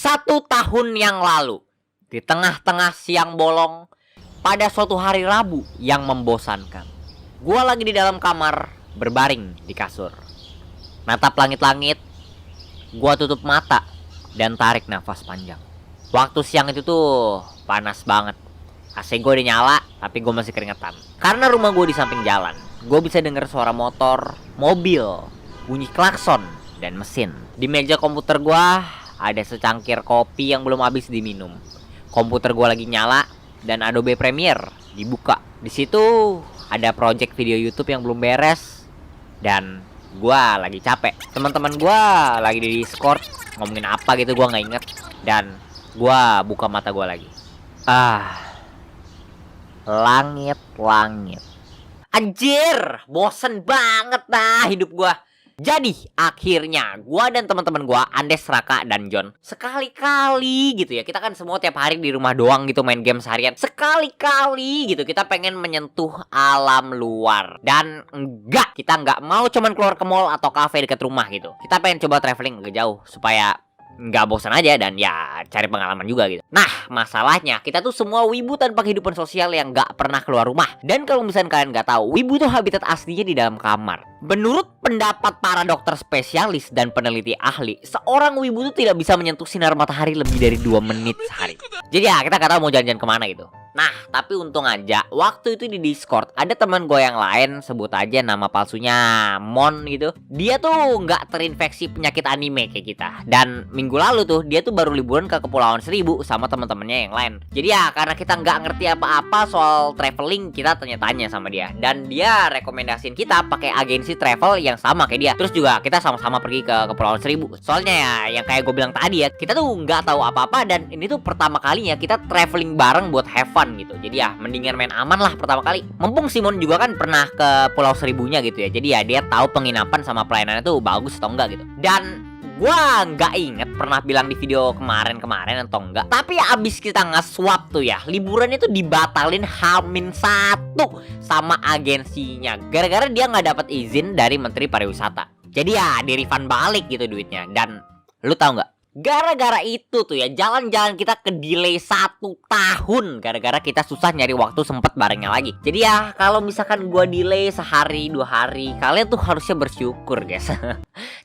1 tahun yang lalu, di tengah-tengah siang bolong, pada suatu hari Rabu yang membosankan, gua lagi di dalam kamar, berbaring di kasur, natap langit-langit. Gua tutup mata dan tarik nafas panjang. Waktu siang itu tuh panas banget. AC gue udah nyala, tapi gue masih keringetan. Karena rumah gue di samping jalan, gue bisa denger suara motor, mobil, bunyi klakson, dan mesin. Di meja komputer gue ada secangkir kopi yang belum habis diminum. Komputer gue lagi nyala dan Adobe Premiere dibuka. Di situ ada project video YouTube yang belum beres dan gue lagi capek. Teman-teman gue lagi di Discord ngomongin apa gitu, gue nggak inget. Dan gue buka mata gue lagi. Langit-langit. Anjir, bosen banget dah hidup gue. Jadi akhirnya gue dan teman-teman gue, Andes, Raka, dan John, sekali-kali gitu ya, kita kan semua tiap hari di rumah doang gitu main game seharian. Sekali-kali gitu kita pengen menyentuh alam luar. Dan enggak, kita enggak mau cuman keluar ke mall atau cafe dekat rumah gitu. Kita pengen coba traveling agak jauh supaya nggak bosan aja dan ya cari pengalaman juga gitu. Nah masalahnya kita tuh semua wibu tanpa kehidupan sosial yang nggak pernah keluar rumah. Dan kalau misalnya kalian nggak tahu, wibu tuh habitat aslinya di dalam kamar. Menurut pendapat para dokter spesialis dan peneliti ahli, seorang wibu tuh tidak bisa menyentuh sinar matahari lebih dari 2 menit sehari. Jadi ya kita nggak tahu mau jalan-jalan kemana gitu. Nah, tapi untung aja waktu itu di Discord ada teman gue yang lain, sebut aja nama palsunya Mon gitu. Dia tuh nggak terinfeksi penyakit anime kayak kita. Dan minggu lalu tuh dia tuh baru liburan ke Kepulauan Seribu sama teman-temannya yang lain. Jadi ya karena kita nggak ngerti apa-apa soal traveling, kita tanya-tanya sama dia. Dan dia rekomendasiin kita pakai agensi travel yang sama kayak dia. Terus juga kita sama-sama pergi ke Kepulauan Seribu. Soalnya ya yang kayak gue bilang tadi ya, kita tuh nggak tahu apa-apa dan ini tuh pertama kalinya kita traveling bareng buat have fun gitu. Jadi ya mendingan main aman lah pertama kali. Mumpung Simon juga kan pernah ke Pulau Seribunya gitu ya. Jadi ya dia tahu penginapan sama pelayanannya tuh bagus atau enggak gitu. Dan gua nggak inget pernah bilang di video kemarin atau enggak. Tapi abis kita nge-swap tuh ya, liburan itu dibatalin H-1 sama agensinya. Gara-gara dia nggak dapat izin dari Menteri Pariwisata. Jadi ya di refund balik gitu duitnya. Dan lu tahu nggak? Gara-gara itu tuh ya jalan-jalan kita ke delay 1 tahun. Gara-gara kita susah nyari waktu sempet barengnya lagi. Jadi ya kalau misalkan gua delay sehari 2 hari, kalian tuh harusnya bersyukur guys.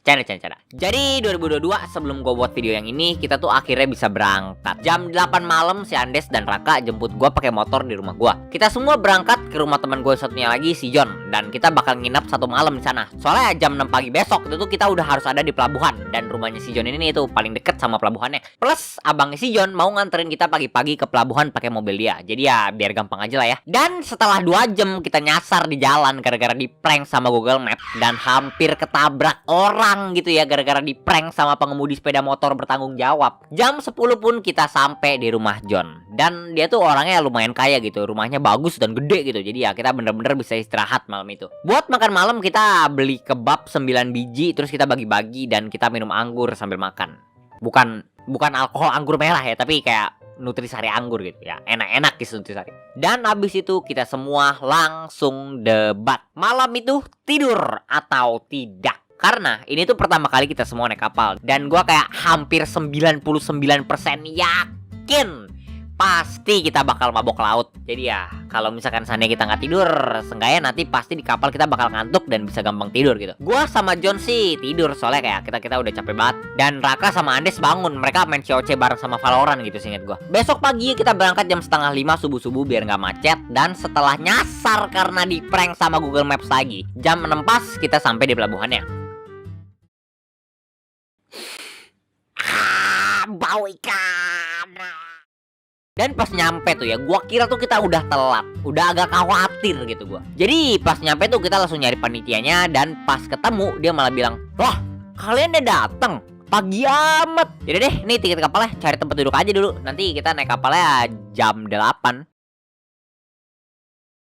Canda. Jadi 2022 sebelum gua buat video yang ini, kita tuh akhirnya bisa berangkat. Jam 8 malam si Andes dan Raka jemput gua pakai motor di rumah gua. Kita semua berangkat ke rumah teman gue satunya lagi, si John. Dan kita bakal nginap 1 malam di sana. Soalnya jam 6 pagi besok itu tuh kita udah harus ada di pelabuhan. Dan rumahnya si John ini tuh paling deket sama pelabuhannya. Plus abangnya si John mau nganterin kita pagi-pagi ke pelabuhan pakai mobil dia. Jadi ya biar gampang aja lah ya. Dan setelah 2 jam kita nyasar di jalan gara-gara di prank sama Google Maps dan hampir ketabrak orang gitu ya gara-gara di prank sama pengemudi sepeda motor bertanggung jawab. Jam 10 pun kita sampai di rumah John. Dan dia tuh orangnya lumayan kaya gitu. Rumahnya bagus dan gede gitu. Jadi ya kita bener-bener bisa istirahat malam itu. Buat makan malam kita beli kebab 9 biji. Terus kita bagi-bagi dan kita minum anggur sambil makan. Bukan alkohol anggur merah ya, tapi kayak nutrisari anggur gitu ya. Enak-enak gitu nutrisari. Dan abis itu kita semua langsung debat. Malam itu tidur atau tidak. Karena ini tuh pertama kali kita semua naik kapal. Dan gua kayak hampir 99% yakin pasti kita bakal mabok laut. Jadi ya kalau misalkan seandainya kita nggak tidur, seenggaknya nanti pasti di kapal kita bakal ngantuk dan bisa gampang tidur gitu. Gua sama John sih tidur soalnya kayak kita udah capek banget. Dan Raka sama Andes bangun, mereka main COC bareng sama Valorant gitu seinget gua. Besok pagi kita berangkat jam 4:30 subuh-subuh biar nggak macet. Dan setelah nyasar karena di prank sama Google Maps lagi, jam 6 pas kita sampai di pelabuhannya. Bau ikan. Dan pas nyampe tuh ya, gua kira tuh kita udah telat, udah agak khawatir gitu gua. Jadi pas nyampe tuh kita langsung nyari panitianya. Dan pas ketemu dia malah bilang, "Wah, kalian udah dateng? Pagi amat." Jadi deh, nih tiket kapalnya, cari tempat duduk aja dulu. Nanti kita naik kapalnya jam 8.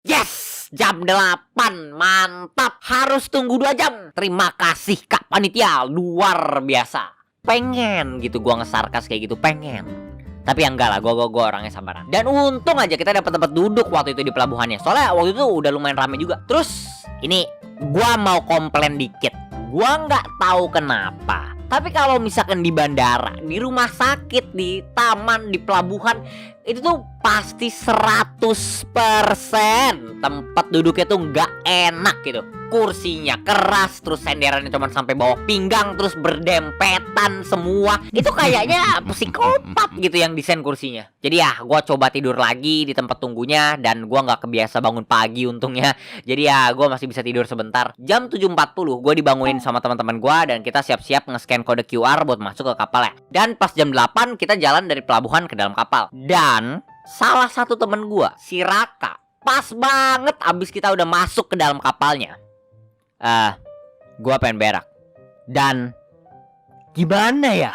Yes, jam 8, mantap. Harus tunggu 2 jam. Terima kasih Kak Panitia, luar biasa. Pengen gitu gua ngesarkas kayak gitu, pengen. Tapi ya enggak lah, gue orangnya sabaran. Dan untung aja kita dapat tempat duduk waktu itu di pelabuhannya. Soalnya waktu itu udah lumayan rame juga. Terus ini gue mau komplain dikit. Gue nggak tahu kenapa Tapi kalau misalkan di bandara, di rumah sakit, di taman, di pelabuhan, itu tuh pasti 100% tempat duduknya tuh nggak enak gitu. Kursinya keras, terus senderannya cuma sampai bawah pinggang, terus berdempetan semua. Itu kayaknya psikopat gitu yang desain kursinya. Jadi ya gue coba tidur lagi di tempat tunggunya, dan gue nggak kebiasa bangun pagi untungnya. Jadi ya gue masih bisa tidur sebentar. Jam 7.40 gue dibangunin sama teman-teman gue, dan kita siap-siap nge-scan kode QR buat masuk ke kapal ya. Dan pas jam 8 kita jalan dari pelabuhan ke dalam kapal. Dan salah satu temen gue, si Raka, pas banget abis kita udah masuk ke dalam kapalnya, gua pengen berak. Dan gimana ya,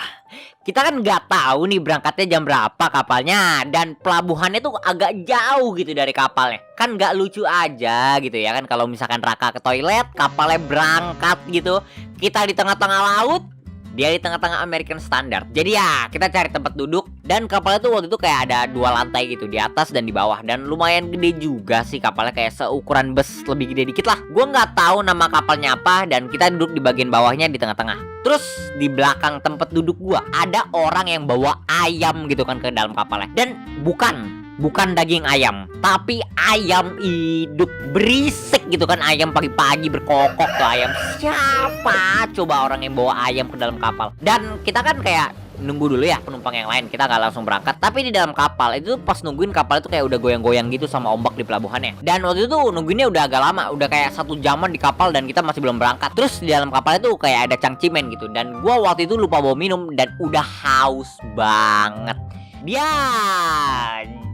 kita kan nggak tahu nih berangkatnya jam berapa kapalnya, dan pelabuhannya tuh agak jauh gitu dari kapalnya. Kan nggak lucu aja gitu ya kan, kalau misalkan Raka ke toilet, kapalnya berangkat gitu, kita di tengah-tengah laut, dia di tengah-tengah American Standard. Jadi ya kita cari tempat duduk. Dan kapalnya tuh waktu itu kayak ada 2 lantai gitu, di atas dan di bawah. Dan lumayan gede juga sih kapalnya, kayak seukuran bus, lebih gede dikit lah. Gue nggak tahu nama kapalnya apa, dan kita duduk di bagian bawahnya di tengah-tengah. Terus di belakang tempat duduk gue ada orang yang bawa ayam gitu kan ke dalam kapalnya. Dan bukan daging ayam, tapi ayam hidup, berisik gitu kan. Ayam pagi-pagi berkokok tuh ayam. Siapa coba orang yang bawa ayam ke dalam kapal? Dan kita kan kayak nunggu dulu ya penumpang yang lain, kita gak langsung berangkat. Tapi di dalam kapal itu pas nungguin, kapal itu kayak udah goyang-goyang gitu sama ombak di pelabuhannya. Dan waktu itu nungguinnya udah agak lama, udah kayak 1 jaman di kapal, dan kita masih belum berangkat. Terus di dalam kapal itu kayak ada cangcimen gitu, dan gua waktu itu lupa bawa minum dan udah haus banget. Dia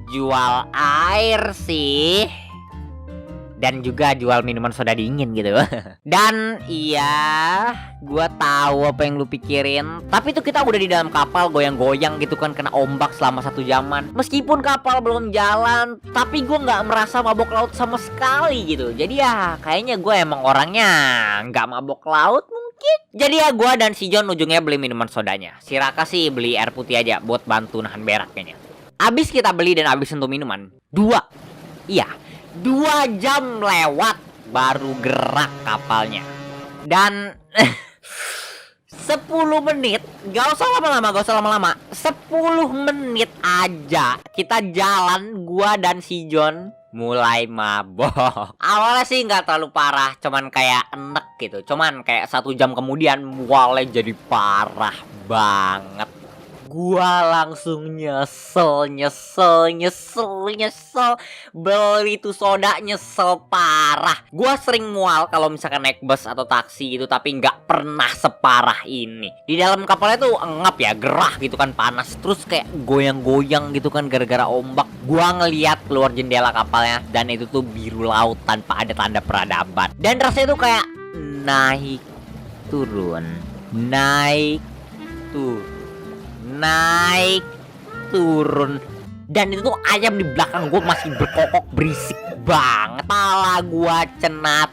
jual air sih, dan juga jual minuman soda dingin gitu. Dan iya, gua tahu apa yang lu pikirin. Tapi itu kita udah di dalam kapal goyang-goyang gitu kan, kena ombak selama 1 jaman. Meskipun kapal belum jalan, tapi gua nggak merasa mabok laut sama sekali gitu. Jadi ya kayaknya gue emang orangnya nggak mabok laut mungkin. Jadi ya gue dan si John ujungnya beli minuman sodanya. Si Raka sih beli air putih aja buat bantu nahan berak kayaknya. Abis kita beli dan abis sentuh minuman, 2 jam lewat baru gerak kapalnya. Dan 10 menit, gak usah lama-lama, 10 menit aja kita jalan, gua dan si John mulai mabok. Awalnya sih nggak terlalu parah, cuman kayak enek gitu. Cuman kayak 1 jam kemudian mualnya jadi parah banget. Gua langsung nyesel. Beli tuh soda nyesel parah. Gua sering mual kalau misalkan naik bus atau taksi gitu, tapi nggak pernah separah ini. Di dalam kapalnya tuh engap ya, gerah gitu kan, panas. Terus kayak goyang-goyang gitu kan gara-gara ombak. Gua ngeliat keluar jendela kapalnya, dan itu tuh biru laut tanpa ada tanda peradaban. Dan rasanya tuh kayak naik turun, naik turun. Dan itu tuh ayam di belakang gue masih berkokok, berisik banget. Kepala gue cenut,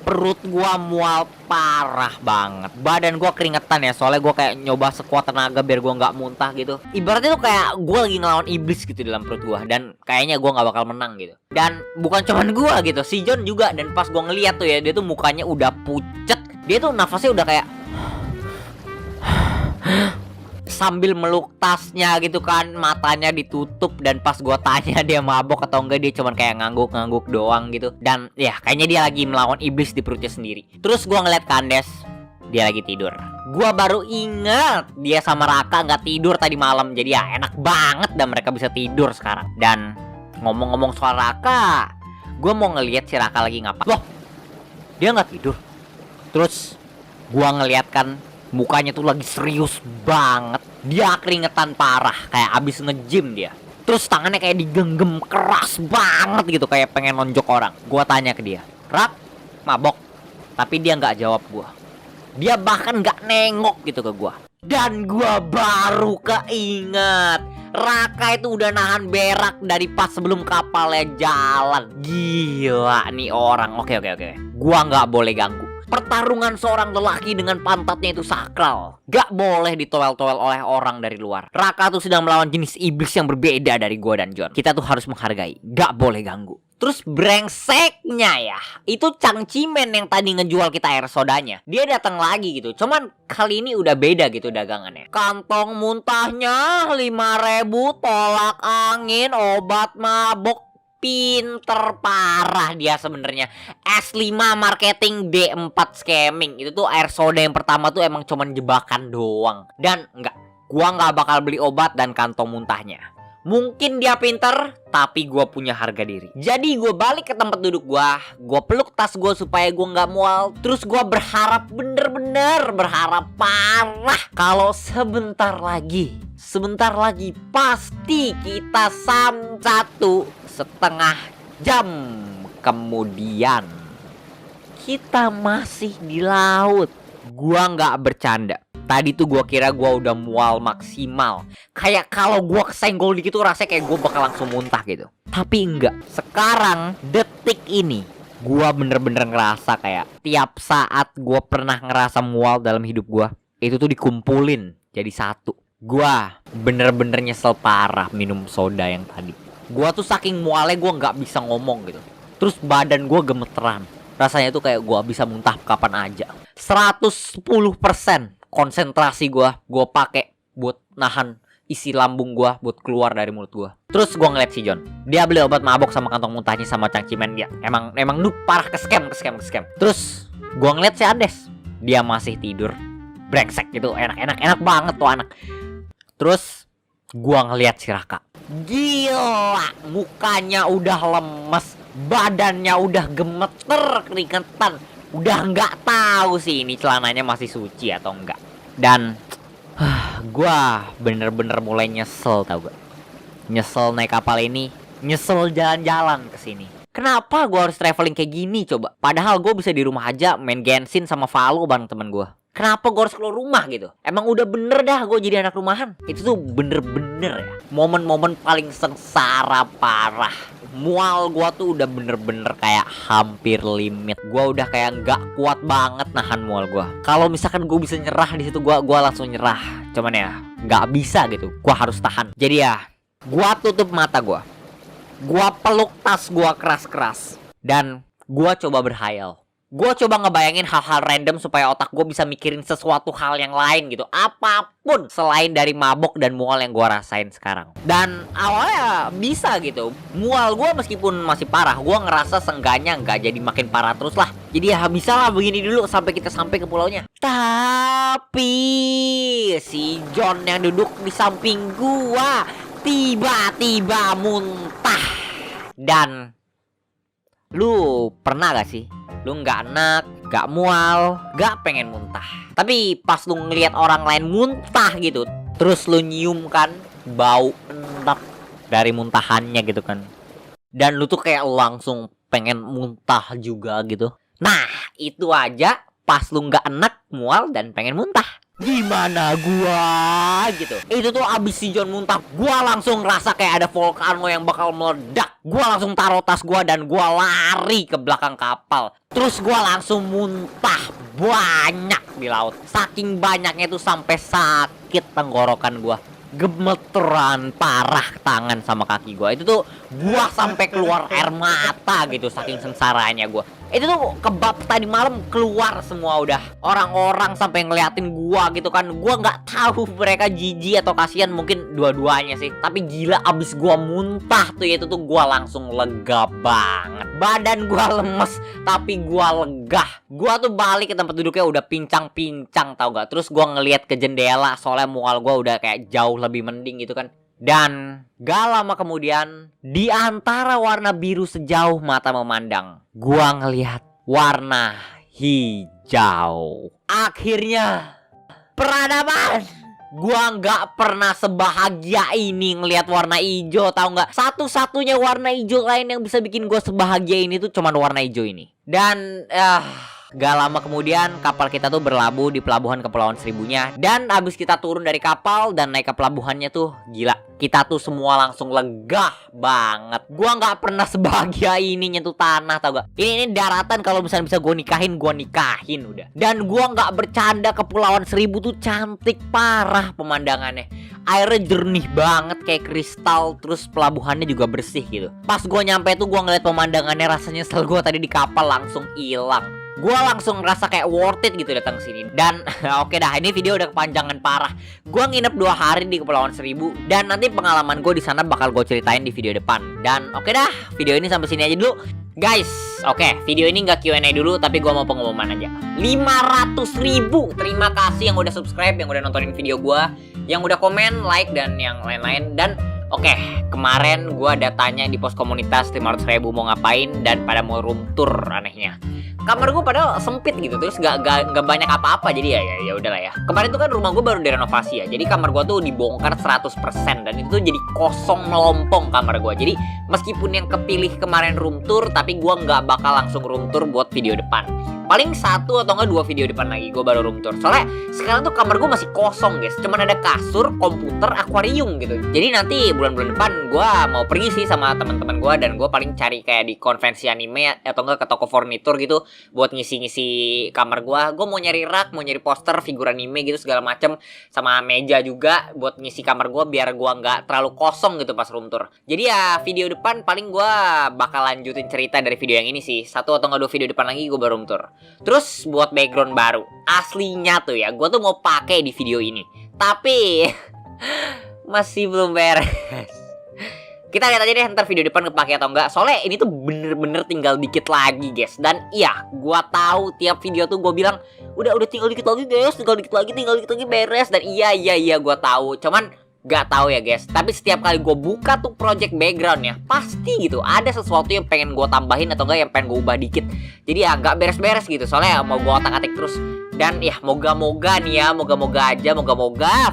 perut gue mual parah banget, badan gue keringetan ya, soalnya gue kayak nyoba sekuat tenaga biar gue nggak muntah gitu. Ibaratnya tuh kayak gue lagi ngelawan iblis gitu dalam perut gue, dan kayaknya gue nggak bakal menang gitu. Dan bukan cuman gue gitu, si John juga. Dan pas gue ngeliat tuh ya, dia tuh mukanya udah pucet, dia tuh nafasnya udah kayak sambil meluk tasnya gitu kan, matanya ditutup. Dan pas gue tanya dia mabok atau enggak, dia cuman kayak ngangguk-ngangguk doang gitu. Dan ya kayaknya dia lagi melawan iblis di perutnya sendiri. Terus gue ngeliat Kandes, dia lagi tidur. Gue baru ingat dia sama Raka nggak tidur tadi malam. Jadi ya enak banget dan mereka bisa tidur sekarang. Dan ngomong-ngomong soal Raka, gue mau ngeliat si Raka lagi ngapa. Loh, dia nggak tidur. Terus gue ngeliat kan, mukanya tuh lagi serius banget. Dia keringetan parah, kayak abis nge-gym dia. Terus tangannya kayak digenggam keras banget gitu, kayak pengen nonjok orang. Gua tanya ke dia, "Rak, mabok?" Tapi dia nggak jawab gua. Dia bahkan nggak nengok gitu ke gua. Dan gua baru keinget, Raka itu udah nahan berak dari pas sebelum kapalnya jalan. Gila nih orang. Oke. Gua nggak boleh ganggu. Pertarungan seorang lelaki dengan pantatnya itu sakral. Gak boleh ditowel-towel oleh orang dari luar. Raka tuh sedang melawan jenis iblis yang berbeda dari gua dan John. Kita tuh harus menghargai, gak boleh ganggu. Terus brengseknya ya, itu Cangcimen yang tadi ngejual kita air sodanya. Dia datang lagi gitu, cuman kali ini udah beda gitu dagangannya. Kantong muntahnya 5.000, tolak angin, obat mabok. Pinter parah dia sebenarnya. S5 marketing, D4 scamming. Itu tuh air soda yang pertama tuh emang cuman jebakan doang. Dan gua nggak bakal beli obat dan kantong muntahnya. Mungkin dia pinter, tapi gue punya harga diri. Jadi gue balik ke tempat duduk gue peluk tas gue supaya gue nggak mual. Terus gue berharap, bener-bener berharap parah kalau sebentar lagi pasti kita 1,5 jam kemudian kita masih di laut. Gua nggak bercanda. Tadi tuh gue kira gue udah mual maksimal. Kayak kalau gue kesenggol dikit tuh rasanya kayak gue bakal langsung muntah gitu. Tapi enggak. Sekarang, detik ini, gue bener-bener ngerasa kayak tiap saat gue pernah ngerasa mual dalam hidup gue, itu tuh dikumpulin jadi satu. Gue bener-bener nyesel parah minum soda yang tadi. Gue tuh saking mualnya gue nggak bisa ngomong gitu. Terus badan gue gemeteran. Rasanya tuh kayak gue bisa muntah kapan aja. 110% konsentrasi gue pakai buat nahan isi lambung gue buat keluar dari mulut gue. Terus gue ngeliat si John, dia beli obat mabok sama kantong muntahnya sama Cangcimen. Dia emang noob parah, ke scam. Terus gue ngeliat si Andes, dia masih tidur brengsek gitu, enak banget tuh anak. Terus gue ngeliat si Raka, gila, mukanya udah lemes, badannya udah gemeter, keringetan. Udah nggak tahu sih ini celananya masih suci atau enggak. Dan gua bener-bener mulai nyesel, tau gak? Nyesel naik kapal ini, nyesel jalan-jalan ke sini. Kenapa gua harus traveling kayak gini coba? Padahal gua bisa di rumah aja main Genshin sama Valo bareng temen gua. Kenapa gue harus keluar rumah gitu? Emang udah bener dah gue jadi anak rumahan. Itu tuh bener-bener ya, momen-momen paling sengsara parah. Mual gue tuh udah bener-bener kayak hampir limit. Gue udah kayak nggak kuat banget nahan mual gue. Kalau misalkan gue bisa nyerah di situ, gue langsung nyerah. Cuman ya nggak bisa gitu. Gue harus tahan. Jadi ya, gue tutup mata gue peluk tas gue keras-keras, dan gue coba berhayal. Gue coba ngebayangin hal-hal random supaya otak gue bisa mikirin sesuatu hal yang lain gitu. Apapun selain dari mabok dan mual yang gue rasain sekarang. Dan awalnya bisa gitu. Mual gue meskipun masih parah, gue ngerasa seenggaknya nggak jadi makin parah terus lah. Jadi ya bisa lah begini dulu sampai kita sampai ke pulaunya. Tapi si John yang duduk di samping gue tiba-tiba muntah. Dan lu pernah gak sih? Lu gak enak, gak mual, gak pengen muntah. Tapi pas lu ngeliat orang lain muntah gitu, terus lu nyium kan bau enak dari muntahannya gitu kan, dan lu tuh kayak langsung pengen muntah juga gitu. Nah itu aja pas lu gak enak, mual, dan pengen muntah. Gimana gua gitu. Itu tuh abis si John muntah, gua langsung ngerasa kayak ada volcano yang bakal meledak. Gua langsung taruh tas gua dan gua lari ke belakang kapal. Terus gua langsung muntah banyak di laut. Saking banyaknya tuh sampai sakit tenggorokan gua. Gemeteran parah tangan sama kaki gua. Itu tuh gua sampai keluar air mata gitu saking sengsaranya gua. Itu tuh kebab tadi malam keluar semua udah. Orang-orang sampai ngeliatin gua gitu kan. Gua nggak tahu mereka jijik atau kasihan, mungkin dua-duanya sih. Tapi gila abis gua muntah tuh, itu tuh gua langsung lega banget. Badan gua lemes tapi gua lega. Gua tuh balik ke tempat duduknya udah pincang-pincang, tau gak. Terus gua ngeliat ke jendela soalnya mual gua udah kayak jauh lebih mending gitu kan. Dan gak lama kemudian, di antara warna biru sejauh mata memandang, gua ngelihat warna hijau. Akhirnya peradaban. Gua nggak pernah sebahagia ini ngelihat warna hijau, tahu nggak? Satu-satunya warna hijau lain yang bisa bikin gua sebahagia ini tuh cuman warna hijau ini. Dan gak lama kemudian kapal kita tuh berlabuh di pelabuhan Kepulauan Seribunya. Dan abis kita turun dari kapal dan naik ke pelabuhannya tuh gila, kita tuh semua langsung lega banget. Gua nggak pernah sebahagia ini nyentuh tanah, tau gak? Ini daratan, kalau misalnya bisa gue nikahin udah. Dan gua nggak bercanda, Kepulauan Seribu tuh cantik parah pemandangannya. Airnya jernih banget kayak kristal, terus pelabuhannya juga bersih gitu. Pas gua nyampe tuh gua ngeliat pemandangannya, rasanya setelah gua tadi di kapal langsung hilang. Gua langsung ngerasa kayak worth it gitu datang sini. Dan oke dah, ini video udah kepanjangan parah. Gua nginep 2 hari di Kepulauan Seribu, dan nanti pengalaman gue di sana bakal gue ceritain di video depan. Dan oke dah, video ini sampai sini aja dulu. Guys, oke, video ini nggak Q&A dulu, tapi gue mau pengumuman aja. 500.000 terima kasih yang udah subscribe, yang udah nontonin video gue, yang udah komen, like, dan yang lain-lain. Dan oke, kemarin gue ada tanya di pos komunitas 500.000 mau ngapain, dan pada mau room tour anehnya. Kamar gue padahal sempit gitu, terus gak banyak apa-apa, jadi ya udahlah ya. Kemarin tuh kan rumah gue baru direnovasi ya, jadi kamar gue tuh dibongkar 100%, dan itu tuh jadi kosong melompong kamar gue. Jadi meskipun yang kepilih kemarin room tour, tapi gue nggak bakal langsung room tour buat video depan. Paling 1 atau enggak 2 video depan lagi gue baru room tour. Soalnya sekarang tuh kamar gue masih kosong guys, cuman ada kasur, komputer, akuarium gitu. Jadi nanti bulan-bulan depan gue mau pergi sih sama teman-teman gue, dan gue paling cari kayak di konvensi anime atau enggak ke toko furnitur gitu buat ngisi-ngisi kamar gue. Gue mau nyari rak, mau nyari poster, figur anime gitu segala macem, sama meja juga buat ngisi kamar gue biar gue nggak terlalu kosong gitu pas room tour. Jadi ya video depan paling gue bakal lanjutin cerita dari video yang ini sih. 1 atau enggak 2 video depan lagi gue baru room tour. Terus buat background baru, aslinya tuh ya, gue tuh mau pakai di video ini, tapi masih belum beres. Kita lihat aja deh ntar video depan kepake atau enggak. Soalnya ini tuh bener-bener tinggal dikit lagi guys. Dan iya, gue tahu tiap video tuh gue bilang udah tinggal dikit lagi guys, tinggal dikit lagi beres. Dan iya gue tahu. Cuman gak tahu ya guys, tapi setiap kali gue buka tuh project background ya, pasti gitu ada sesuatu yang pengen gue tambahin atau enggak yang pengen gue ubah dikit. Jadi ya gak beres-beres gitu, soalnya mau gue otak-atik terus. Dan ya moga-moga nih ya, moga-moga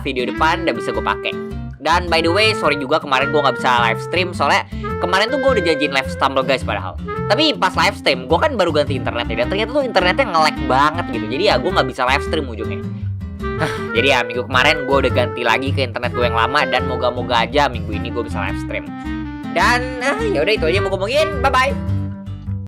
video depan udah bisa gue pakai. Dan by the way, sorry juga kemarin gue gak bisa live stream, soalnya kemarin tuh gue udah janjiin live stumble guys padahal. Tapi pas live stream, gue kan baru ganti internet ya, dan ternyata tuh internetnya nge-lag banget gitu. Jadi ya gue gak bisa live stream ujungnya. Jadi ya minggu kemarin gue udah ganti lagi ke internet gue yang lama, dan moga-moga aja minggu ini gue bisa live stream. Dan ya udah itu aja yang mau ngomongin. Bye bye.